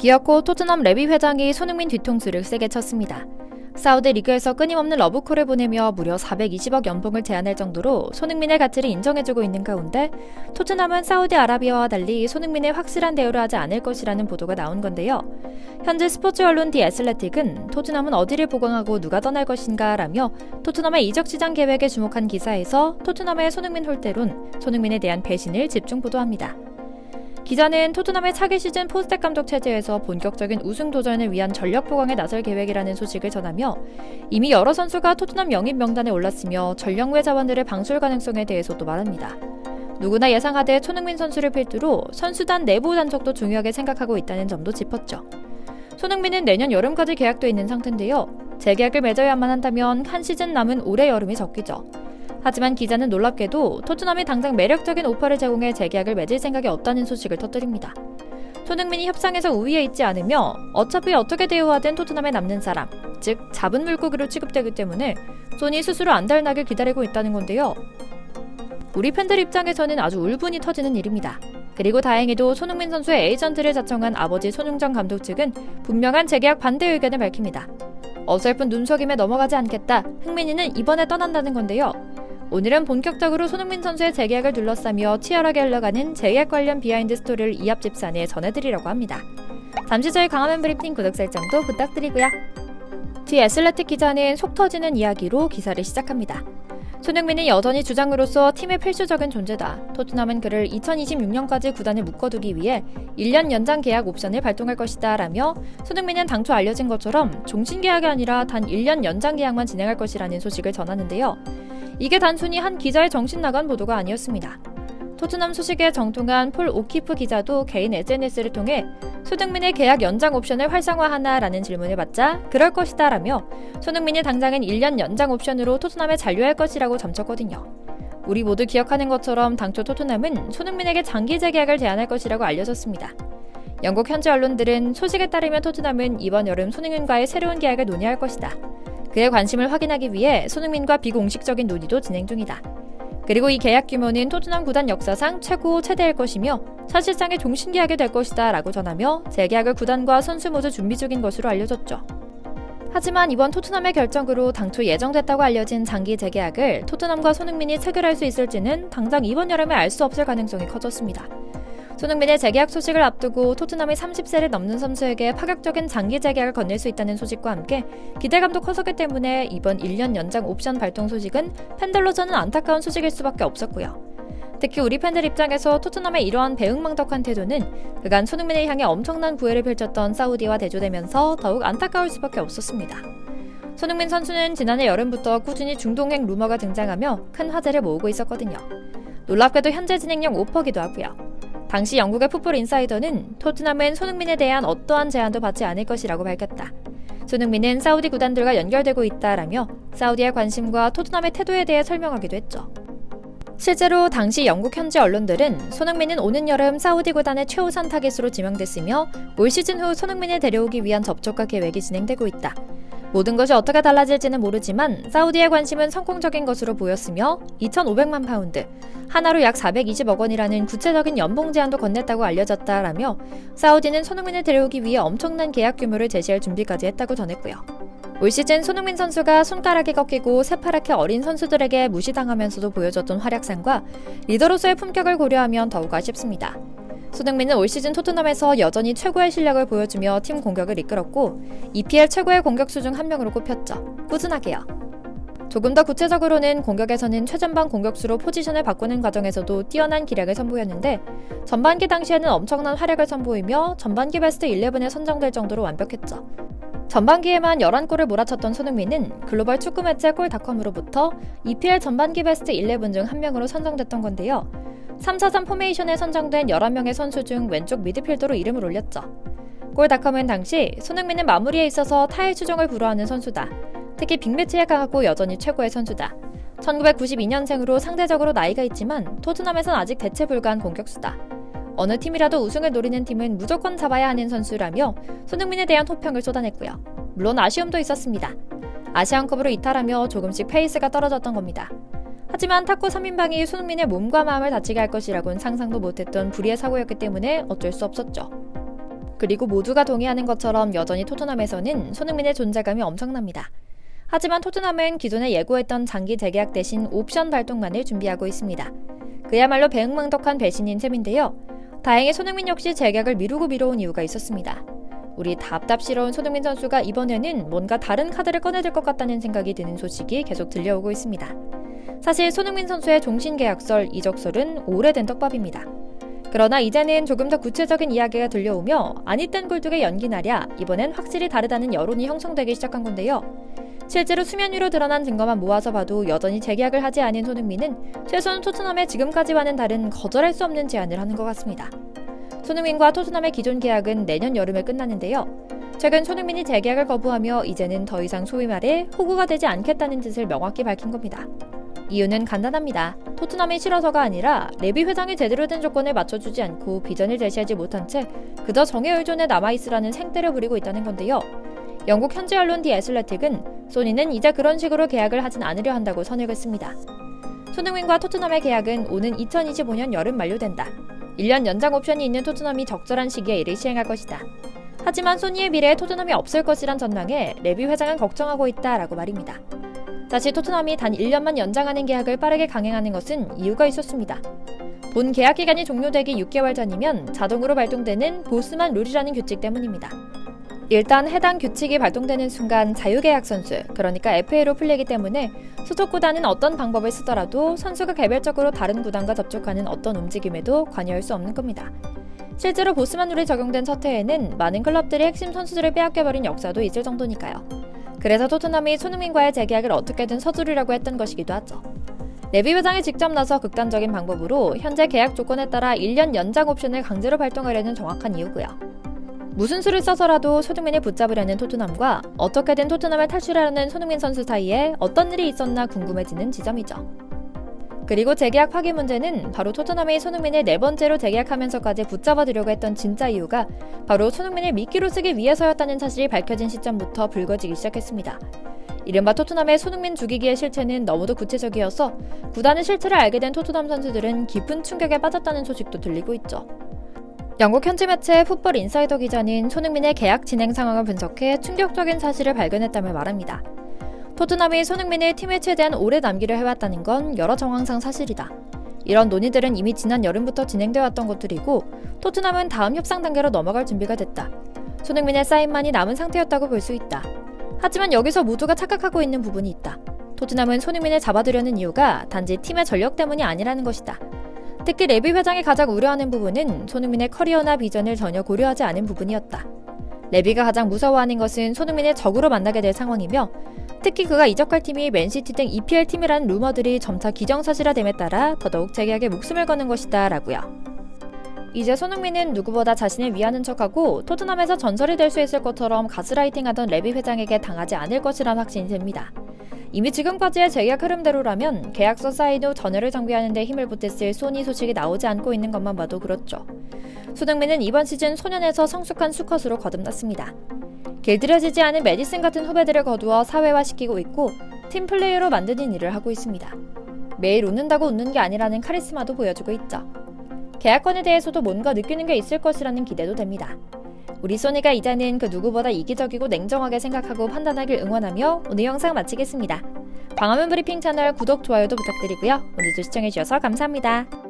기어코 토트넘 레비 회장이 손흥민 뒤통수를 세게 쳤습니다. 사우디 리그에서 끊임없는 러브콜을 보내며 무려 420억 연봉을 제안할 정도로 손흥민의 가치를 인정해주고 있는 가운데 토트넘은 사우디아라비아와 달리 손흥민의 확실한 대우를 하지 않을 것이라는 보도가 나온 건데요. 현재 스포츠 언론 디 애슬레틱은 토트넘은 어디를 보강하고 누가 떠날 것인가 라며 토트넘의 이적 시장 계획에 주목한 기사에서 토트넘의 손흥민 홀대론, 손흥민에 대한 배신을 집중 보도합니다. 기자는 토트넘의 차기 시즌 포스텍 감독 체제에서 본격적인 우승 도전을 위한 전력 보강에 나설 계획이라는 소식을 전하며 이미 여러 선수가 토트넘 영입 명단에 올랐으며 전력 외 자원들의 방출 가능성에 대해서도 말합니다. 누구나 예상하되 손흥민 선수를 필두로 선수단 내부 단속도 중요하게 생각하고 있다는 점도 짚었죠. 손흥민은 내년 여름까지 계약돼 있는 상태인데요. 재계약을 맺어야만 한다면 한 시즌 남은 올해 여름이 적기죠. 하지만 기자는 놀랍게도 토트넘이 당장 매력적인 오퍼를 제공해 재계약을 맺을 생각이 없다는 소식을 터뜨립니다. 손흥민이 협상에서 우위에 있지 않으며 어차피 어떻게 대우하든 토트넘에 남는 사람, 즉 잡은 물고기로 취급되기 때문에 손이 스스로 안달나길 기다리고 있다는 건데요. 우리 팬들 입장에서는 아주 울분이 터지는 일입니다. 그리고 다행히도 손흥민 선수의 에이전트를 자청한 아버지 손흥정 감독 측은 분명한 재계약 반대 의견을 밝힙니다. 어설픈 눈속임에 넘어가지 않겠다, 흥민이는 이번에 떠난다는 건데요. 오늘은 본격적으로 손흥민 선수의 재계약을 둘러싸며 치열하게 흘러가는 재계약 관련 비하인드 스토리를 이 앞 집산에 전해드리려고 합니다. 잠시 저희 강화면 브리핑 구독 설정도 부탁드리고요. 디 애슬레틱 기자는 속 터지는 이야기로 기사를 시작합니다. 손흥민은 여전히 주장으로서 팀의 필수적인 존재다. 토트넘은 그를 2026년까지 구단에 묶어두기 위해 1년 연장 계약 옵션을 발동할 것이다 라며 손흥민은 당초 알려진 것처럼 종신 계약이 아니라 단 1년 연장 계약만 진행할 것이라는 소식을 전하는데요. 이게 단순히 한 기자의 정신 나간 보도가 아니었습니다. 토트넘 소식에 정통한 폴 오키프 기자도 개인 SNS를 통해 손흥민의 계약 연장 옵션을 활성화하나라는 질문을 받자 그럴 것이다 라며 손흥민이 당장은 1년 연장 옵션으로 토트넘에 잔류할 것이라고 점쳤거든요. 우리 모두 기억하는 것처럼 당초 토트넘은 손흥민에게 장기 재계약을 제안할 것이라고 알려졌습니다. 영국 현지 언론들은 소식에 따르면 토트넘은 이번 여름 손흥민과의 새로운 계약을 논의할 것이다. 그의 관심을 확인하기 위해 손흥민과 비공식적인 논의도 진행 중이다. 그리고 이 계약 규모는 토트넘 구단 역사상 최대일 것이며 사실상의 종신계약이 될 것이다 라고 전하며 재계약을 구단과 선수 모두 준비 중인 것으로 알려졌죠. 하지만 이번 토트넘의 결정으로 당초 예정됐다고 알려진 장기 재계약을 토트넘과 손흥민이 체결할 수 있을지는 당장 이번 여름에 알 수 없을 가능성이 커졌습니다. 손흥민의 재계약 소식을 앞두고 토트넘이 30세를 넘는 선수에게 파격적인 장기 재계약을 건넬 수 있다는 소식과 함께 기대감도 커졌기 때문에 이번 1년 연장 옵션 발동 소식은 팬들로서는 안타까운 소식일 수밖에 없었고요. 특히 우리 팬들 입장에서 토트넘의 이러한 배응망덕한 태도는 그간 손흥민을 향해 엄청난 구애를 펼쳤던 사우디와 대조되면서 더욱 안타까울 수밖에 없었습니다. 손흥민 선수는 지난해 여름부터 꾸준히 중동행 루머가 등장하며 큰 화제를 모으고 있었거든요. 놀랍게도 현재 진행형 오퍼기도 하고요. 당시 영국의 풋볼 인사이더는 토트넘은 손흥민에 대한 어떠한 제안도 받지 않을 것이라고 밝혔다. 손흥민은 사우디 구단들과 연결되고 있다라며 사우디의 관심과 토트넘의 태도에 대해 설명하기도 했죠. 실제로 당시 영국 현지 언론들은 손흥민은 오는 여름 사우디 구단의 최우선 타깃으로 지명됐으며 올 시즌 후 손흥민을 데려오기 위한 접촉과 계획이 진행되고 있다. 모든 것이 어떻게 달라질지는 모르지만 사우디의 관심은 성공적인 것으로 보였으며 2,500만 파운드, 하나로 약 420억 원이라는 구체적인 연봉 제안도 건넸다고 알려졌다라며 사우디는 손흥민을 데려오기 위해 엄청난 계약 규모를 제시할 준비까지 했다고 전했고요. 올 시즌 손흥민 선수가 손가락이 꺾이고 새파랗게 어린 선수들에게 무시당하면서도 보여줬던 활약상과 리더로서의 품격을 고려하면 더욱 아쉽습니다. 손흥민은 올 시즌 토트넘에서 여전히 최고의 실력을 보여주며 팀 공격을 이끌었고 EPL 최고의 공격수 중 한 명으로 꼽혔죠. 꾸준하게요. 조금 더 구체적으로는 공격에서는 최전방 공격수로 포지션을 바꾸는 과정에서도 뛰어난 기량을 선보였는데 전반기 당시에는 엄청난 활약을 선보이며 전반기 베스트 11에 선정될 정도로 완벽했죠. 전반기에만 11골을 몰아쳤던 손흥민은 글로벌 축구 매체 골닷컴으로부터 EPL 전반기 베스트 11 중 한 명으로 선정됐던 건데요. 3-4-3 포메이션에 선정된 11명의 선수 중 왼쪽 미드필더로 이름을 올렸죠. 골닷컴은 당시 손흥민은 마무리에 있어서 타일 추종을 불허하는 선수다. 특히 빅매치에 강하고 여전히 최고의 선수다. 1992년생으로 상대적으로 나이가 있지만 토트넘에선 아직 대체 불가한 공격수다. 어느 팀이라도 우승을 노리는 팀은 무조건 잡아야 하는 선수라며 손흥민에 대한 호평을 쏟아냈고요. 물론 아쉬움도 있었습니다. 아시안컵으로 이탈하며 조금씩 페이스가 떨어졌던 겁니다. 하지만 탁구 3인방이 손흥민의 몸과 마음을 다치게 할 것이라고는 상상도 못했던 불의의 사고였기 때문에 어쩔 수 없었죠. 그리고 모두가 동의하는 것처럼 여전히 토트넘에서는 손흥민의 존재감이 엄청납니다. 하지만 토트넘은 기존에 예고했던 장기 재계약 대신 옵션 발동만을 준비하고 있습니다. 그야말로 배응망덕한 배신인 셈인데요. 다행히 손흥민 역시 재계약을 미루온 이유가 있었습니다. 우리 답답스러운 손흥민 선수가 이번에는 뭔가 다른 카드를 꺼내들 것 같다는 생각이 드는 소식이 계속 들려오고 있습니다. 사실 손흥민 선수의 종신계약설, 이적설은 오래된 떡밥입니다. 그러나 이제는 조금 더 구체적인 이야기가 들려오며 아니땐 굴뚝에 연기 나랴 이번엔 확실히 다르다는 여론이 형성되기 시작한 건데요. 실제로 수면 위로 드러난 증거만 모아서 봐도 여전히 재계약을 하지 않은 손흥민은 최소한 토트넘의 지금까지와는 다른 거절할 수 없는 제안을 하는 것 같습니다. 손흥민과 토트넘의 기존 계약은 내년 여름에 끝나는데요. 최근 손흥민이 재계약을 거부하며 이제는 더 이상 소위 말해 호구가 되지 않겠다는 뜻을 명확히 밝힌 겁니다. 이유는 간단합니다. 토트넘이 싫어서가 아니라 레비 회장이 제대로 된 조건을 맞춰주지 않고 비전을 제시하지 못한 채 그저 정의 의존에 남아있으라는 생떼를 부리고 있다는 건데요. 영국 현지 언론 디 애슬레틱은 소니는 이제 그런 식으로 계약을 하진 않으려 한다고 선역했습니다. 손흥민과 토트넘의 계약은 오는 2025년 여름 만료된다. 1년 연장 옵션이 있는 토트넘이 적절한 시기에 이를 시행할 것이다. 하지만 소니의 미래에 토트넘이 없을 것이란 전망에 레비 회장은 걱정하고 있다라고 말입니다. 다시 토트넘이 단 1년만 연장하는 계약을 빠르게 강행하는 것은 이유가 있었습니다. 본 계약 기간이 종료되기 6개월 전이면 자동으로 발동되는 보스만 룰이라는 규칙 때문입니다. 일단 해당 규칙이 발동되는 순간 자유계약 선수, 그러니까 FA로 풀리기 때문에 소속 구단은 어떤 방법을 쓰더라도 선수가 개별적으로 다른 구단과 접촉하는 어떤 움직임에도 관여할 수 없는 겁니다. 실제로 보스만 룰이 적용된 첫 해에는 많은 클럽들이 핵심 선수들을 빼앗겨버린 역사도 있을 정도니까요. 그래서 토트넘이 손흥민과의 재계약을 어떻게든 서두르려고 했던 것이기도 하죠. 레비 회장이 직접 나서 극단적인 방법으로 현재 계약 조건에 따라 1년 연장 옵션을 강제로 발동하려는 정확한 이유고요. 무슨 수를 써서라도 손흥민을 붙잡으려는 토트넘과 어떻게든 토트넘을 탈출하려는 손흥민 선수 사이에 어떤 일이 있었나 궁금해지는 지점이죠. 그리고 재계약 파기 문제는 바로 토트넘이 손흥민을 4번째로 재계약하면서까지 붙잡아두려고 했던 진짜 이유가 바로 손흥민을 미끼로 쓰기 위해서였다는 사실이 밝혀진 시점부터 불거지기 시작했습니다. 이른바 토트넘의 손흥민 죽이기의 실체는 너무도 구체적이어서 구단의 실체를 알게 된 토트넘 선수들은 깊은 충격에 빠졌다는 소식도 들리고 있죠. 영국 현지 매체 풋볼 인사이더 기자는 손흥민의 계약 진행 상황을 분석해 충격적인 사실을 발견했다며 말합니다. 토트넘이 손흥민을 팀에 최대한 오래 남기려 해왔다는 건 여러 정황상 사실이다. 이런 논의들은 이미 지난 여름부터 진행되어 왔던 것들이고 토트넘은 다음 협상 단계로 넘어갈 준비가 됐다. 손흥민의 사인만이 남은 상태였다고 볼 수 있다. 하지만 여기서 모두가 착각하고 있는 부분이 있다. 토트넘은 손흥민을 잡아두려는 이유가 단지 팀의 전력 때문이 아니라는 것이다. 특히 레비 회장이 가장 우려하는 부분은 손흥민의 커리어나 비전을 전혀 고려하지 않은 부분이었다. 레비가 가장 무서워하는 것은 손흥민을 적으로 만나게 될 상황이며 특히 그가 이적할 팀이 맨시티 등 EPL 팀이라는 루머들이 점차 기정사실화됨에 따라 더더욱 재계약에 목숨을 거는 것이다 라고요. 이제 손흥민은 누구보다 자신을 위하는 척하고 토트넘에서 전설이 될 수 있을 것처럼 가스라이팅하던 레비 회장에게 당하지 않을 것이란 확신이 듭니다. 이미 지금까지의 재계약 흐름대로라면 계약서 사인 후 전열을 정비하는 데 힘을 보탰을 소니 소식이 나오지 않고 있는 것만 봐도 그렇죠. 손흥민은 이번 시즌 소년에서 성숙한 수컷으로 거듭났습니다. 길들여지지 않은 메디슨 같은 후배들을 거두어 사회화시키고 있고 팀 플레이어로 만드는 일을 하고 있습니다. 매일 웃는다고 웃는 게 아니라는 카리스마도 보여주고 있죠. 계약권에 대해서도 뭔가 느끼는 게 있을 것이라는 기대도 됩니다. 우리 소니가 이제는 그 누구보다 이기적이고 냉정하게 생각하고 판단하길 응원하며 오늘 영상 마치겠습니다. 광화문 브리핑 채널 구독, 좋아요도 부탁드리고요. 오늘도 시청해주셔서 감사합니다.